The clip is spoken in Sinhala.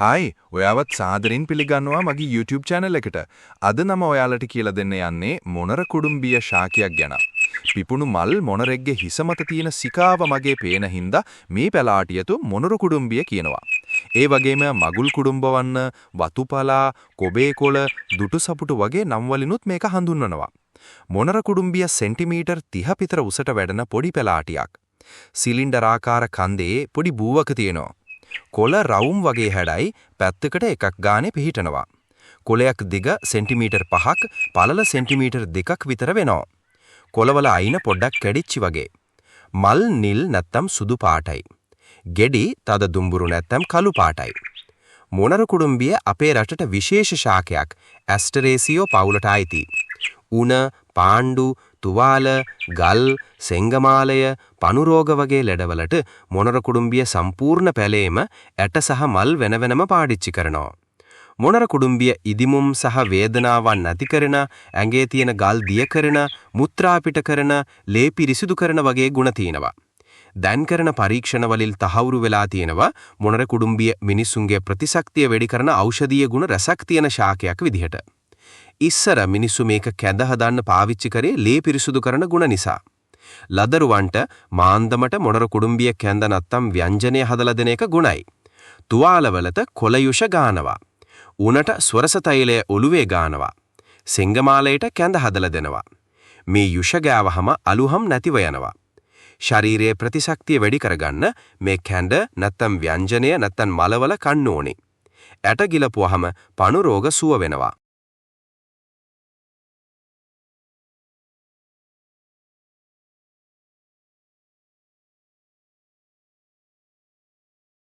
හායි ඔයාවත් සාදරයෙන් පිළිගන්නවා මගේ YouTube channel එකට. අද නම ඔයාලට කියලා දෙන්න යන්නේ මොනර කුඩුම්බිය ශාකයක් ගැන. පිපුණු මල් මොනරෙක්ගේ හිස මත තියෙන සිකාව මගේ පේන හින්දා මේ පැලාටියතු මොනර කුඩුම්බිය කියනවා. ඒ වගේම මගුල් කුඩුම්බවන්න, වතුපලා, කොබේ කොළ, දුටු සපුටු වගේ නම් වලිනුත් මේක හඳුන්වනවා. මොනර කුඩුම්බිය සෙන්ටිමීටර් 30 විතර උසට වැඩෙන පොඩි පැලාටියක්. සිලින්ඩරාකාර කන්දේ පොඩි බූවක තියෙනවා. කොළ රවුම් වගේ හැඩයි පැත්තකට එකක් ගානේ පිහිටනවා. කොළයක් දිග සෙන්ටිමීටර් 5ක්, පළල සෙන්ටිමීටර් 2ක් විතර වෙනවා. කොළවල අයින පොඩ්ඩක් කැඩිච්චි වගේ. මල් නිල් නැත්තම් සුදු පාටයි. ගෙඩි තද දුඹුරු නැත්තම් කළු පාටයි. මොනර කුඩුම්බිය අපේ රටට විශේෂ ශාකයක්. ඇස්ටරේසියෝ පවුලට අයිති. උණ, පාණ්ඩු, තුවාල, ගල්, සෙංගමාලය, පණුරෝග වගේ ලෙඩවලට මොනර කුඩුම්බිය සම්පූර්ණ පැලේම ඇට සහ මල් වෙන වෙනම පාවිච්චි කරනවා. මොනර කුඩුම්බිය ඉදිමුම් සහ වේදනාවන් නැති කරන, ඇඟේ තියෙන ගල් දිය කරන, මුත්‍රා පිට කරන, ලේ පිරිසිදු කරන වගේ ගුණ තියෙනවා. දැන් කරන පරීක්ෂණ වලින් තහවුරු වෙලා තියෙනවා මොනර කුඩුම්බිය මිනිසුන්ගේ ප්‍රතිශක්තිය වැඩි කරන ඖෂධීය ගුණ රසක් තියෙන ශාකයක් විදිහට. ඉස්සර මිනිස්සු මේක කැඳ හදන්න පාවිච්චි කරේ ලේ පිරිසුදු කරන ගුණ නිසා. ලදරුවන්ට මාන්දමට මොනර කුඩුම්බිය කැඳ නැත්තම් ව්‍යංජනය හදලා දෙන එක ගුණයි. තුවාලවලට කොළයුෂ ගානවා. උණට ස්වරස තෛලය ඔළුවේ ගානවා. සෙංගමාලයට කැඳ හදලා දෙනවා. මේ යුෂ ගෑවහම අලුහම් නැතිව යනවා. ශරීරයේ ප්‍රතිශක්තිය වැඩි කරගන්න මේ කැඳ නැත්තම් ව්‍යංජනය නැත්තම් මලවල කන්න ඕනේ. ඇට ගිලපුවාම පණු රෝග සුව වෙනවා.